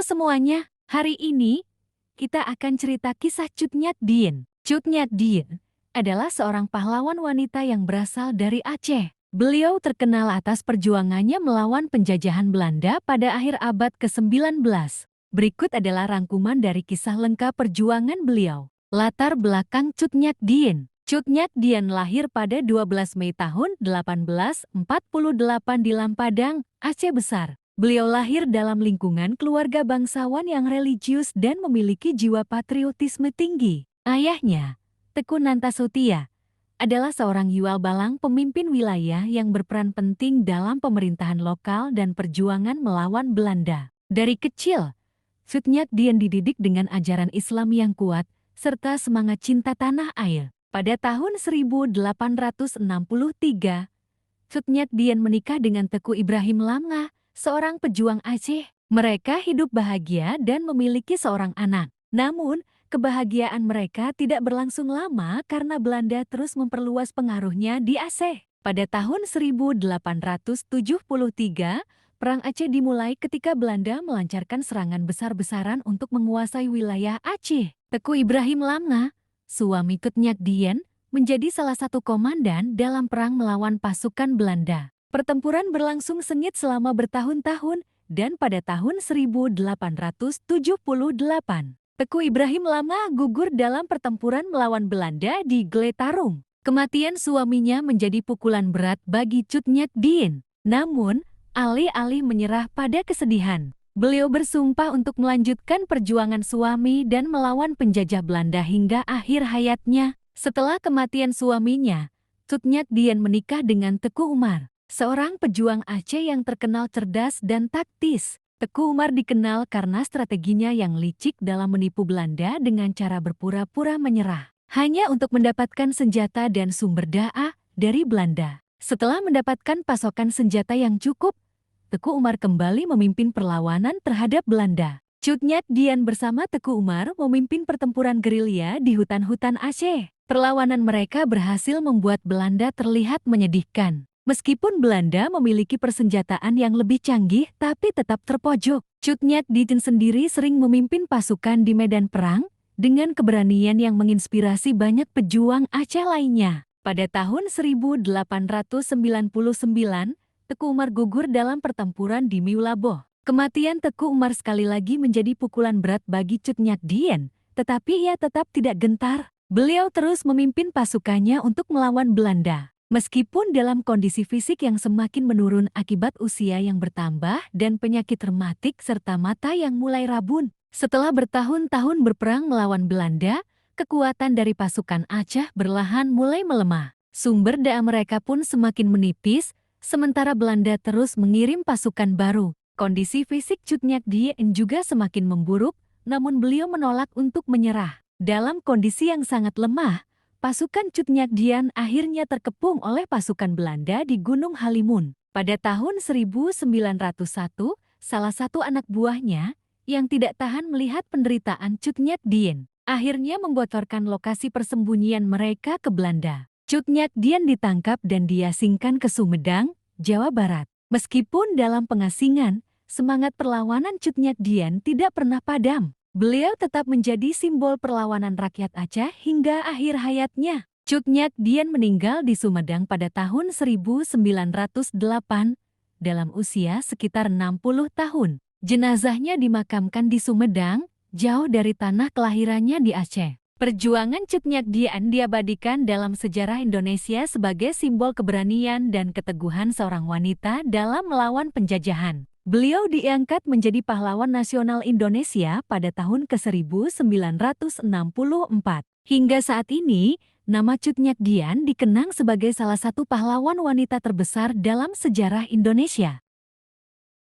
semuanya, hari ini kita akan cerita kisah Cut Nyak Dien. Cut Nyak Dien adalah seorang pahlawan wanita yang berasal dari Aceh. Beliau terkenal atas perjuangannya melawan penjajahan Belanda pada akhir abad ke-19. Berikut adalah rangkuman dari kisah lengkap perjuangan beliau. Latar belakang Cut Nyak Dien. Cut Nyak Dien lahir pada 12 Mei tahun 1848 di Lampadang, Aceh Besar. Beliau lahir dalam lingkungan keluarga bangsawan yang religius dan memiliki jiwa patriotisme tinggi. Ayahnya, Teku Nantasutia, adalah seorang Yual Balang pemimpin wilayah yang berperan penting dalam pemerintahan lokal dan perjuangan melawan Belanda. Dari kecil, Cut Nyak Dien dididik dengan ajaran Islam yang kuat serta semangat cinta tanah air. Pada tahun 1863, Cut Nyak Dien menikah dengan Teku Ibrahim Lamngah, seorang pejuang Aceh. Mereka hidup bahagia dan memiliki seorang anak. Namun, kebahagiaan mereka tidak berlangsung lama karena Belanda terus memperluas pengaruhnya di Aceh. Pada tahun 1873, Perang Aceh dimulai ketika Belanda melancarkan serangan besar-besaran untuk menguasai wilayah Aceh. Teku Ibrahim Lamngah, suami Cut Nyak Dien, menjadi salah satu komandan dalam perang melawan pasukan Belanda. Pertempuran berlangsung sengit selama bertahun-tahun dan pada tahun 1878, Teku Ibrahim Lamngah gugur dalam pertempuran melawan Belanda di Gletarung. Kematian suaminya menjadi pukulan berat bagi Cut Nyak Dien. Namun, alih-alih menyerah pada kesedihan, beliau bersumpah untuk melanjutkan perjuangan suami dan melawan penjajah Belanda hingga akhir hayatnya. Setelah kematian suaminya, Cut Nyak Dien menikah dengan Teku Umar, seorang pejuang Aceh yang terkenal cerdas dan taktis. Teku Umar dikenal karena strateginya yang licik dalam menipu Belanda dengan cara berpura-pura menyerah, hanya untuk mendapatkan senjata dan sumber daya dari Belanda. Setelah mendapatkan pasokan senjata yang cukup, Teku Umar kembali memimpin perlawanan terhadap Belanda. Cut Nyak Dien bersama Teku Umar memimpin pertempuran gerilya di hutan-hutan Aceh. Perlawanan mereka berhasil membuat Belanda terlihat menyedihkan. Meskipun Belanda memiliki persenjataan yang lebih canggih tapi tetap terpojok. Cut Nyak Dien sendiri sering memimpin pasukan di medan perang dengan keberanian yang menginspirasi banyak pejuang Aceh lainnya. Pada tahun 1899, Teku Umar gugur dalam pertempuran di Miulaboh. Kematian Teku Umar sekali lagi menjadi pukulan berat bagi Cut Nyak Dien, tetapi ia tetap tidak gentar. Beliau terus memimpin pasukannya untuk melawan Belanda. Meskipun dalam kondisi fisik yang semakin menurun akibat usia yang bertambah dan penyakit rematik serta mata yang mulai rabun. Setelah bertahun-tahun berperang melawan Belanda, kekuatan dari pasukan Aceh berlahan mulai melemah. Sumber daya mereka pun semakin menipis, sementara Belanda terus mengirim pasukan baru. Kondisi fisik Cut Nyak Dien juga semakin memburuk, namun beliau menolak untuk menyerah. Dalam kondisi yang sangat lemah, pasukan Cut Nyak Dien akhirnya terkepung oleh pasukan Belanda di Gunung Halimun. Pada tahun 1901, salah satu anak buahnya yang tidak tahan melihat penderitaan Cut Nyak Dien akhirnya membocorkan lokasi persembunyian mereka ke Belanda. Cut Nyak Dien ditangkap dan diasingkan ke Sumedang, Jawa Barat. Meskipun dalam pengasingan, semangat perlawanan Cut Nyak Dien tidak pernah padam. Beliau tetap menjadi simbol perlawanan rakyat Aceh hingga akhir hayatnya. Cut Nyak Dien meninggal di Sumedang pada tahun 1908 dalam usia sekitar 60 tahun. Jenazahnya dimakamkan di Sumedang, jauh dari tanah kelahirannya di Aceh. Perjuangan Cut Nyak Dien diabadikan dalam sejarah Indonesia sebagai simbol keberanian dan keteguhan seorang wanita dalam melawan penjajahan. Beliau diangkat menjadi pahlawan nasional Indonesia pada tahun ke-1964. Hingga saat ini, nama Cut Nyak Dien dikenang sebagai salah satu pahlawan wanita terbesar dalam sejarah Indonesia.